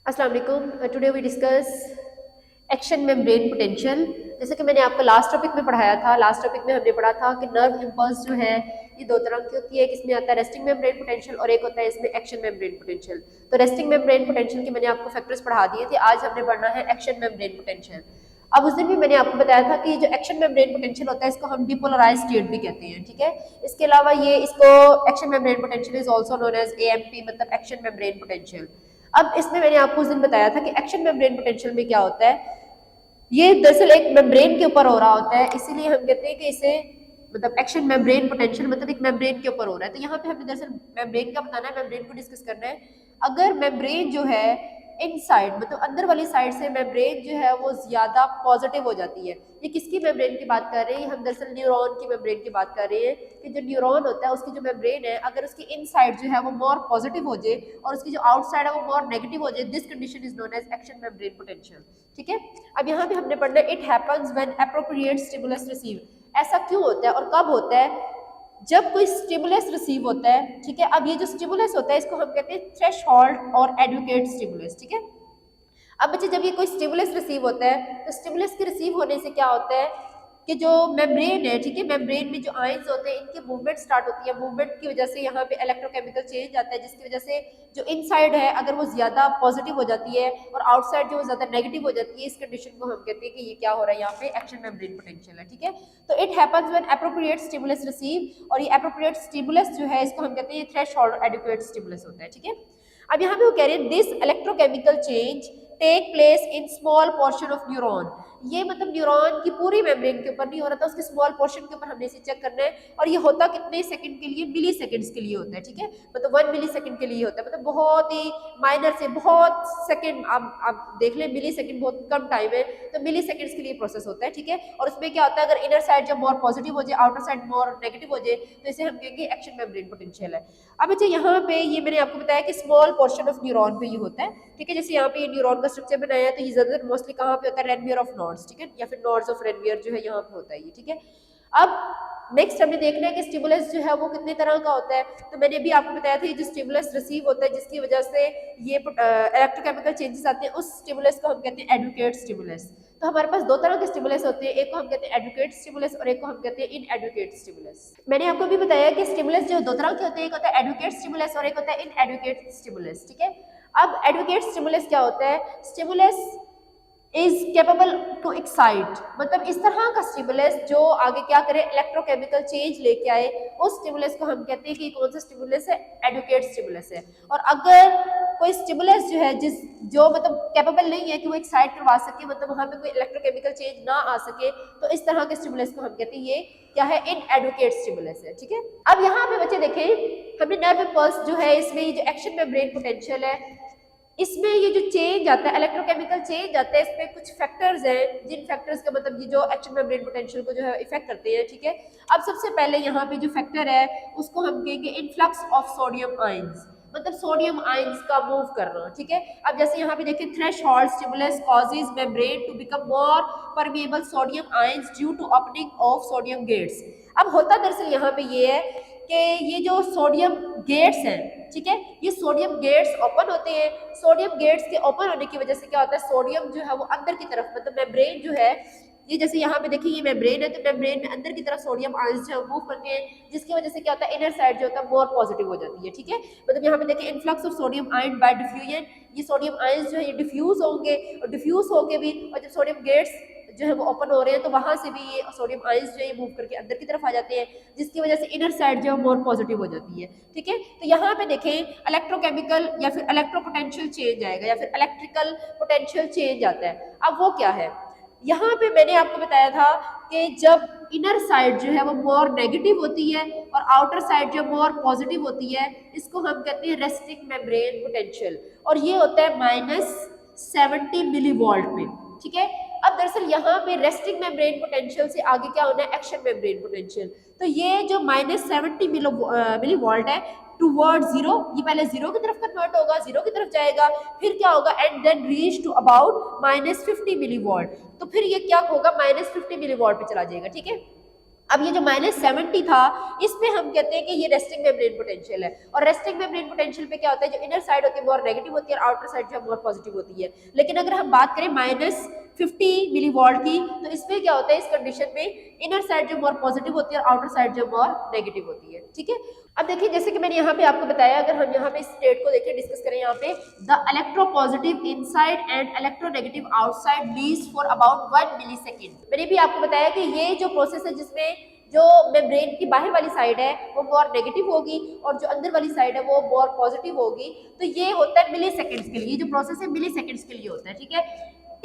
अस्सलाम वालेकुम। Today we discuss action membrane potential. जैसे कि मैंने आपको लास्ट टॉपिक में पढ़ाया था, लास्ट टॉपिक में हमने पढ़ा था कि नर्व इम्पल्स जो है ये दो तरह की होती है। एक इसमें आता है रेस्टिंग मेम्ब्रेन पोटेंशियल और एक होता है इसमें एक्शन मेम्ब्रेन पोटेंशियल। तो रेस्टिंग मेम्ब्रेन पोटेंशियल की मैंने आपको फैक्टर्स पढ़ा दिए थे। आज हमने पढ़ना है एक्शन मेम्ब्रेन पोटेंशियल। अब उस दिन भी मैंने आपको बताया था कि जो एक्शन मेम्ब्रेन पोटेंशियल होता है इसको हम डिपोलराइज्ड स्टेट भी कहते हैं, ठीक है। इसके अलावा ये इसको action membrane potential is also known as AMP, मतलब एक्शन मेम्ब्रेन पोटेंशियल। अब इसमें मैंने आपको उस दिन बताया था कि एक्शन मेम्ब्रेन पोटेंशियल में क्या होता है, ये दरअसल एक मेम्ब्रेन के ऊपर हो रहा होता है, इसीलिए हम कहते हैं कि इसे मतलब एक्शन मेम्ब्रेन पोटेंशियल मतलब एक मेम्ब्रेन के ऊपर हो रहा है। तो यहाँ पे हमें दरअसल मेम्ब्रेन का बताना है, मेम्ब्रेन को डिस्कस करना है। अगर मेम्ब्रेन जो है इनसाइड मतलब अंदर वाली साइड से मेम्ब्रेन जो है वो ज्यादा पॉजिटिव हो जाती है। ये किसकी मेम्ब्रेन की बात कर रहे हैं? हम दरअसल न्यूरॉन की मेम्ब्रेन की बात कर रहे हैं कि जो न्यूरॉन होता है उसकी जो मेम्ब्रेन है अगर उसकी इनसाइड जो है वो मोर पॉजिटिव हो जाए और उसकी जो आउटसाइड है वो मोर नेगेटिव हो जाए, this condition is known as action membrane potential, ठीक है। अब यहाँ पे हमने पढ़ना है it happens when appropriate stimulus receive. ऐसा क्यों होता है और कब होता है? जब कोई स्टिमुलस रिसीव होता है, ठीक है। अब ये जो स्टिमुलस होता है इसको हम कहते हैं थ्रेशोल्ड और एडुकेट स्टिमुलस, ठीक है। अब बच्चे जब ये कोई स्टिमुलस रिसीव होता है तो स्टिमुलस के रिसीव होने से क्या होता है कि जो मेम्ब्रेन है, ठीक है, मेम्ब्रेन में जो आयंस होते हैं इनकी मूवमेंट स्टार्ट होती है। मूवमेंट की वजह से यहाँ पे इलेक्ट्रोकेमिकल चेंज आता है जिसकी वजह से जो इनसाइड है अगर वो ज्यादा पॉजिटिव हो जाती है और आउटसाइड जो ज्यादा नेगेटिव हो जाती है, इस कंडीशन को हम कहते हैं कि ये क्या हो रहा है, यहाँ पे एक्शन मेम्ब्रेन पोटेंशियल है, ठीक है। तो it happens when appropriate stimulus receive, और ये एप्रोप्रिएट स्टिमुलस जो है इसको हम कहते हैं थ्रेशोल्ड एडुकेट स्टिमुलस होता है, ठीक है। अब यहाँ पे वो कह रहे हैं this electrochemical change take place in small portion of neuron. ये मतलब न्यूरॉन की पूरी मेम्ब्रेन के ऊपर नहीं हो रहा था, उसके स्मॉल पोर्शन के ऊपर हमने इसे चेक करना है। और ये होता कितने सेकंड के लिए? मिली सेकंड्स के लिए होता है, ठीक है। मतलब 1 मिली सेकंड के लिए होता है, मतलब बहुत ही माइनर से बहुत सेकंड। आप देख लें मिली सेकंड बहुत कम टाइम है, तो मिली सेकंड्स के लिए प्रोसेस होता है, ठीक है। और उसमें क्या होता है अगर इनर साइड जब मोर पॉजिटिव हो जाए आउटर साइड मोर नेगेटिव हो जाए तो इसे हम कहेंगे एक्शन मेम्ब्रेन पोटेंशियल है। अब अच्छा यहाँ पे ये मैंने आपको बताया कि स्मॉल पोर्शन ऑफ न्यूरॉन पे ये होता है, ठीक है। जैसे यहाँ पे ये न्यूरॉन का स्ट्रक्चर बनाया है तो ये ज्यादातर मोस्टली कहाँ पे होता है? रेनवियर ऑफ नॉड्स, ठीक है, या फिर नॉड्स ऑफ रेनवियर जो है यहाँ पे होता है ये, ठीक है। अब नेक्स्ट हमें देखना है कि स्टिमुलस जो है वो कितने तरह का होता है। तो मैंने भी आपको बताया था ये जो स्टिमुलस रिसीव होता है जिसकी वजह से ये इलेक्ट्रोकेमिकल चेंजेस आते हैं, उस स्टिमुलस को हम कहते हैं एडुकेट स्टिमुलस। तो हमारे पास दो तरह के स्टिमुलस होते हैं, एक को हम कहते हैं एडुकेट स्टिमुलस और एक को हम कहते हैं इनएडुकेट स्टिमुलस। मैंने आपको भी बताया कि स्टिमुलस जो दो तरह के होते हैं, एक होता है एडुकेट स्टिमुलस और एक होता है इनएडुकेट स्टिमुलस, ठीक है। अब एडुकेट स्टिमुलस क्या होता है? Stimulus is capable to excite, मतलब इस तरह का स्टिमुलस जो आगे क्या करे, इलेक्ट्रोकेमिकल चेंज लेके आए, उस स्टिमुलस को हम कहते हैं कि कौन सा स्टिमुलस है? एडुकेट स्टिमुलस है। और अगर कोई स्टिमुलस जो है जो मतलब कैपेबल नहीं है कि वो एक्साइट करवा सके, मतलब वहां पे कोई इलेक्ट्रोकेमिकल चेंज ना आ सके, तो इस तरह के स्टिमुलस को हम कहते हैं ये क्या है? इनएडुकेट स्टिमुलस है, ठीक है। अब यहाँ पे बच्चे देखें हमने नर्व इम्पल्स जो है इसमें ये जो एक्शन मेम्ब्रेन पोटेंशियल है इसमें ये जो चेंज आता है इलेक्ट्रोकेमिकल चेंज आता है, इसमें कुछ फैक्टर्स हैं जिन फैक्टर्स का मतलब ये जो एक्शन मेम्ब्रेन पोटेंशियल को जो है इफेक्ट करते हैं, ठीक है। अब सबसे पहले यहाँ पे जो फैक्टर है उसको हम कहेंगे इनफ्लक्स ऑफ सोडियम आयंस, मतलब सोडियम आयंस का मूव करना, ठीक है। अब जैसे यहाँ पे देखिए threshold stimulus causes membrane to become more permeable sodium ions due to opening of sodium gates. अब होता दरअसल यहाँ पे ये है कि ये जो सोडियम गेट्स हैं, ठीक है, ये सोडियम गेट्स ओपन होते हैं। सोडियम गेट्स के ओपन होने की वजह से क्या होता है, सोडियम जो है वो अंदर की तरफ मतलब मेम्ब्रेन जो है ये जैसे यहाँ पे देखिए ये मेम्ब्रेन है तो मेम्ब्रेन में अंदर की तरफ सोडियम आयंस जो है मूव करते हैं जिसकी वजह से क्या होता है इनर साइड जो होता है मोर पॉजिटिव हो जाती है, ठीक है। मतलब यहाँ पे देखिए influx of sodium ion bye diffusion, ये सोडियम आयंस जो है ये डिफ्यूज होंगे और डिफ्यूज होके भी और जब सोडियम गेट्स जो है वो ओपन हो रहे हैं तो वहां से भी ये सोडियम आयंस जो है मूव करके अंदर की तरफ आ जाते हैं जिसकी वजह से इनर साइड जो है मोर पॉजिटिव हो जाती है, ठीक है। तो यहाँ पे देखें इलेक्ट्रोकेमिकल या फिर इलेक्ट्रोपोटेंशियल चेंज आएगा या फिर इलेक्ट्रिकल पोटेंशियल चेंज आता है। अब वो क्या है? यहाँ पे मैंने आपको बताया था कि जब इनर साइड जो है वो मोर नेगेटिव होती है और आउटर साइड जो मोर पॉजिटिव होती है इसको हम कहते हैं रेस्टिंग मेम्ब्रेन पोटेंशियल, और ये होता है -70 मिलीवोल्ट पे, ठीक है। अब दरअसल यहाँ पे रेस्टिंग मेम्ब्रेन पोटेंशियल से आगे क्या होना है? Action membrane potential. तो ये जो -70 मिलीवोल्ट है टूवर्ड जीरो, ये पहले जीरो की तरफ कन्वर्ट होगा, जीरो की तरफ जाएगा, फिर क्या होगा and then reach to about -50 millivolt. तो फिर ये क्या होगा? -50 मिलीवोल्ट पे चला जाएगा, ठीक है। अब ये जो -70 था, इसमें हम कहते हैं कि ये रेस्टिंग मेम्ब्रेन पोटेंशियल है, और रेस्टिंग मेम्ब्रेन पोटेंशियल पे क्या होता है, जो इनर साइड होती है मोर नेगेटिव होती है और आउटर साइड जो है मोर पॉजिटिव होती है। लेकिन अगर हम बात करें -50 मिलीवॉल्ट की, तो इसमें क्या होता है, इस कंडीशन में इनर साइड जो मोर पॉजिटिव होती है और आउटर साइड जो मोर नेगेटिव होती है। ठीक है, अब देखिए जैसे कि मैंने यहाँ पे आपको बताया, अगर हम यहाँ पे स्टेट को देखें, डिस्कस करें, यहाँ पे the electropositive inside and electronegative outside leaves for about 1 millisecond. मैंने भी आपको बताया कि ये जो प्रोसेस है जिसमें जो मेम्ब्रेन की बाहर वाली साइड है वो मोर नेगेटिव होगी और जो अंदर वाली साइड है वो मोर पॉजिटिव होगी, तो ये होता है मिली सेकेंड्स के लिए, जो प्रोसेस है मिली सेकेंड्स के लिए होता है। ठीक है,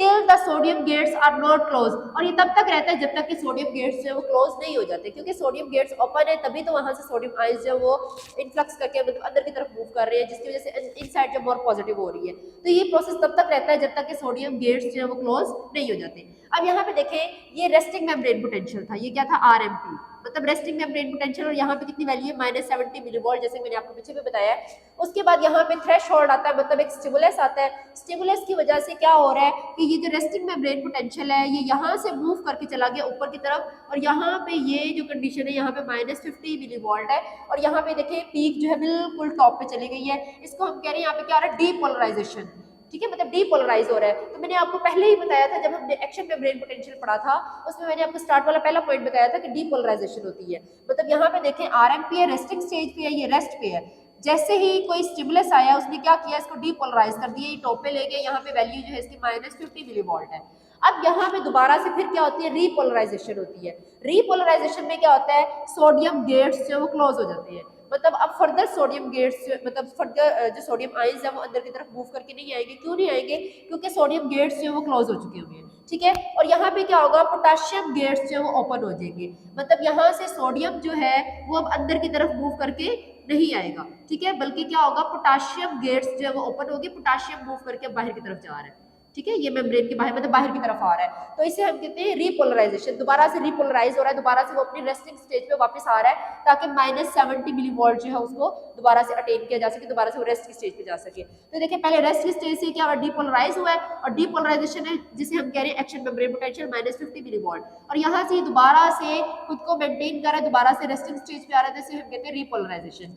till the sodium gates are not close, और ये तब तक रहता है जब तक कि सोडियम गेट्स जो है वो क्लोज नहीं हो जाते, क्योंकि सोडियम गेट्स ओपन है तभी तो वहां से सोडियम आयंस जो वो इनफ्लक्स करके मतलब अंदर की तरफ मूव कर रहे हैं, जिसकी वजह से इनसाइड जो मोर पॉजिटिव हो रही है। तो ये प्रोसेस तब तक रहता है जब तक कि सोडियम गेट्स जो है वो क्लोज नहीं हो जाते। अब यहाँ पे देखें, ये रेस्टिंग मेम्ब्रेन पोटेंशियल था, ये क्या था, आरएमपी, मतलब रेस्टिंग मेम्ब्रेन पोटेंशियल, और यहाँ पे कितनी वैल्यू है, -70 मिलीवोल्ट, जैसे मैंने आपको पीछे भी बताया। उसके बाद यहाँ पे थ्रेशहोल्ड आता है, मतलब एक स्टिमुलस आता है। स्टिमुलस की वजह से क्या हो रहा है कि ये जो रेस्टिंग मेम्ब्रेन पोटेंशियल है ये यहाँ से मूव करके चला गया ऊपर की तरफ, और यहाँ पे ये जो कंडीशन है यहाँ पे -50 मिलीवोल्ट है, और यहाँ पे देखिए पीक जो है बिल्कुल टॉप पे चली गई है। इसको हम कह रहे हैं यहाँ पे क्या हो रहा है, डीपोलराइजेशन। ठीक है, मतलब डीपोलराइज हो रहा है। तो मैंने आपको पहले ही बताया था, जब हमने एक्शन मेम्ब्रेन पोटेंशियल पढ़ा था, उसमें मैंने आपको स्टार्ट वाला पहला पॉइंट बताया था कि डीपोलराइजेशन होती है। मतलब यहाँ पे देखें आरएमपी है, रेस्टिंग स्टेज पे है, ये रेस्ट पे है। जैसे ही कोई स्टिमुलस आया उसने क्या किया, इसको डीपोलराइज कर दिया, ये टॉप पे ले गए, यहाँ पे वैल्यू जो है इसकी -50 मिलीवोल्ट है। अब यहाँ पे दोबारा से फिर क्या होती है, रीपोलराइजेशन होती है। रीपोलराइजेशन में क्या होता है, सोडियम गेट्स जो वो क्लोज हो जाते हैं, मतलब अब फर्दर सोडियम गेट्स मतलब फर्दर जो सोडियम आयंस है वो अंदर की तरफ मूव करके नहीं आएंगे। क्यों नहीं आएंगे, क्योंकि सोडियम गेट्स जो है वो क्लोज हो चुके होंगे। ठीक है, और यहाँ पे क्या होगा, पोटेशियम गेट्स जो है वो ओपन हो जाएंगे, मतलब यहाँ से सोडियम जो है वो अब अंदर की तरफ मूव करके नहीं आएगा। ठीक है, बल्कि क्या होगा, पोटेशियम गेट्स जो है वो ओपन होगी, पोटेशियम मूव करके बाहर की तरफ जा रहा है। ठीक है, ये मेम्ब्रेन के बाहर मतलब बाहर की तरफ आ रहा है, तो इसे हम कहते हैं रीपोलराइजेशन। दोबारा से रीपोलराइज हो रहा है, दोबारा से वो अपनी रेस्टिंग स्टेज पे वापस आ रहा है, ताकि -70 मिलीवोल्ट जो है उसको दोबारा से अटेन किया जा सके, दोबारा से वो रेस्ट की स्टेज पे जा सके। तो देखिए पहले रेस्ट की स्टेज से क्या हुआ, डीपोलराइज हुआ है, और डीपोलराइजेशन है जिसे हम कह रहे हैं एक्शन मेम्ब्रेन पोटेंशियल -50 मिलीवोल्ट, और यहाँ से दोबारा से खुद को मेंटेन कर रहा है, दोबारा से रेस्टिंग स्टेज पे आ रहा है, जिसे हम कहते हैं रीपोलराइजेशन।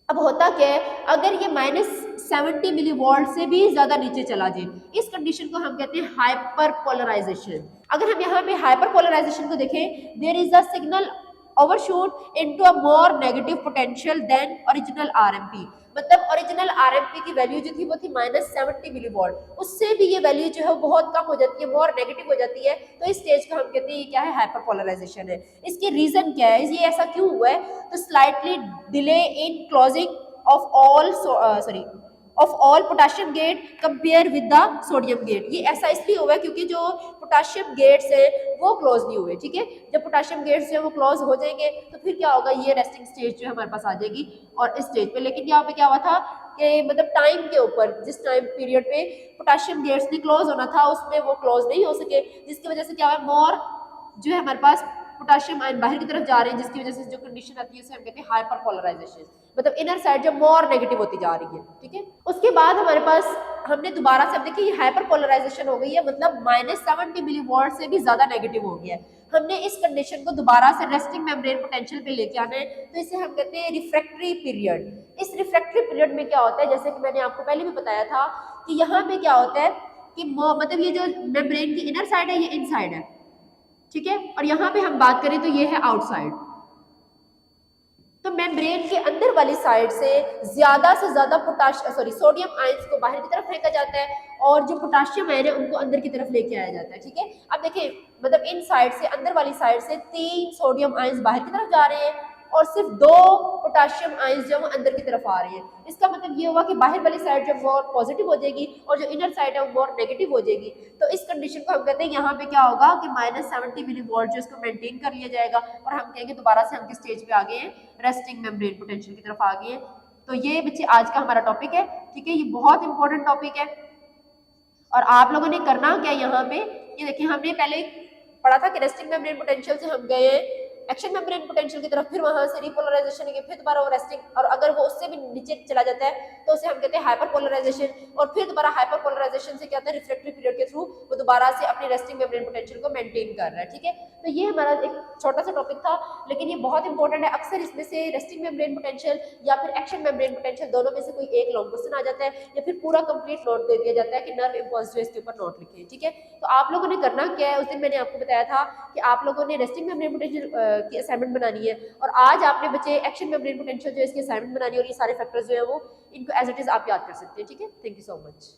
अब होता क्या है, अगर ये -70 मिलीवोल्ट से भी ज्यादा नीचे चला जाए, इस कंडीशन को हम कहते हैं हाइपर पोलराइजेशन। अगर हम यहाँ पे हाइपर पोलराइजेशन को देखें, there is a signal overshoot into a more negative potential than original RMP, मतलब ओरिजिनल आरएमपी की वैल्यू जो थी वो थी -70 मिलीवोल्ट, उससे भी ये वैल्यू जो है बहुत कम हो जाती है, मोर नेगेटिव हो जाती है। तो इस स्टेज को हम कहते हैं ये क्या है, हाइपर पोलराइजेशन है। इसकी रीजन क्या है, ये ऐसा क्यों हुआ है, तो slightly delay in closing of all potassium gate compare with the sodium gate. ये ऐसा इसलिए हुआ है क्योंकि जो पोटेशियम गेट्स है वो क्लोज नहीं हुए। ठीक है, जब पोटेशियम गेट्स जो है वो क्लोज हो जाएंगे तो फिर क्या होगा, ये रेस्टिंग स्टेज जो है हमारे पास आ जाएगी और इस स्टेज पे। लेकिन यहाँ पे क्या हुआ था कि मतलब टाइम के ऊपर, जिस टाइम पीरियड पे पोटेशियम गेट्स ने क्लोज होना था उसमें वो क्लोज नहीं हो सके, जिसकी वजह से क्या हुआ, मोर जो है हमारे पास पोटेशियम आयन बाहर की तरफ जा रहे हैं, जिसकी वजह से जो कंडीशन आती है उसे हम कहते हैं हाइपर पोलराइजेशन, मतलब इनर साइड जो मोर नेगेटिव होती जा रही है। ठीक है, उसके बाद हमारे पास हमने दोबारा से, अब देखिए ये हाइपर पोलराइजेशन हो गई है, मतलब -70 मिलीवोल्ट से भी ज्यादा नेगेटिव हो गया है। हमने इस कंडीशन को दोबारा से रेस्टिंग मेम्ब्रेन पोटेंशियल पे लेके आना है, तो इसे हम कहते हैं रिफ्रैक्टरी पीरियड। इस रिफ्रैक्टरी पीरियड में क्या होता है, जैसे कि मैंने आपको पहले भी बताया था कि यहाँ पे क्या होता है कि मतलब ये जो मेम्ब्रेन की इनर साइड है ये इन साइड है, ठीक है, और यहाँ पे हम बात करें तो ये है आउटसाइड। तो मेम्ब्रेन के अंदर वाली साइड से ज्यादा सोडियम आयंस को बाहर की तरफ फेंका जाता है और जो पोटेशियम आयन है उनको अंदर की तरफ लेके आया जाता है। ठीक है, अब देखिए मतलब इन साइड से, अंदर वाली साइड से 3 सोडियम आयंस बाहर की तरफ जा रहे हैं और सिर्फ 2 पोटेशियम आयंस जो अंदर की तरफ आ रहे हैं। इसका मतलब ये हुआ कि बाहर वाली साइड जो मोर पॉजिटिव हो जाएगी और जो इनर साइड है वो मोर नेगेटिव हो जाएगी। तो इस कंडीशन को हम कहते हैं यहाँ पे क्या होगा कि -70 मिलीवोल्ट जो इसको मेंटेन कर लिया जाएगा और हम कहेंगे दोबारा से हम किस स्टेज पे आ गए हैं, रेस्टिंग मेम्ब्रेन पोटेंशियल की तरफ आ गए हैं। तो ये बच्चे आज का हमारा टॉपिक है। ठीक है, ये बहुत इंपॉर्टेंट टॉपिक है और आप लोगों ने करना क्या यहाँ पे, ये देखिए हमने पहले पढ़ा था कि रेस्टिंग मेम्ब्रेन पोटेंशियल से हम गए हैं एक्शन मेम्ब्रेन पोटेंशियल की तरफ, फिर वहां से रिपोलराइजेशन है, फिर दोबारा वो रेस्टिंग, और अगर वो उससे भी नीचे चला जाता है तो उसे हम कहते हैं हाइपर पोलराइजेशन। और फिर दोबारा हाइपर पोलराइजेशन से क्या होता है, रिफ्रैक्टरी पीरियड के थ्रू वो दोबारा से अपनी रेस्टिंग मेम्ब्रेन पोटेंशियल को मेंटेन कर रहा है। ठीक है, तो ये हमारा एक छोटा सा टॉपिक था, लेकिन ये बहुत इंपॉर्टेंट है। अक्सर इसमें से रेस्टिंग मेम्ब्रेन पोटेंशियल या फिर एक्शन मेम्ब्रेन पोटेंशियल दोनों में से कोई एक लॉन्ग क्वेश्चन आ जाता है, या फिर पूरा कंप्लीट नोट दे दिया जाता है कि नर्व इम्पल्स जो इसके ऊपर नोट लिखे। ठीक है, तो आप लोगों ने करना क्या है, उस दिन मैंने आपको बताया था कि आप लोगों ने रेस्टिंग मेम्ब्रेन पोटेंशियल की असाइनमेंट बनानी है, और आज आपने बच्चे एक्शन मेम्ब्रेन पोटेंशियल जो इसकी असाइनमेंट बनानी है, और ये सारे फैक्टर्स जो है वो इनको एज इट इज आप याद कर सकते हैं। ठीक है, थैंक यू सो मच।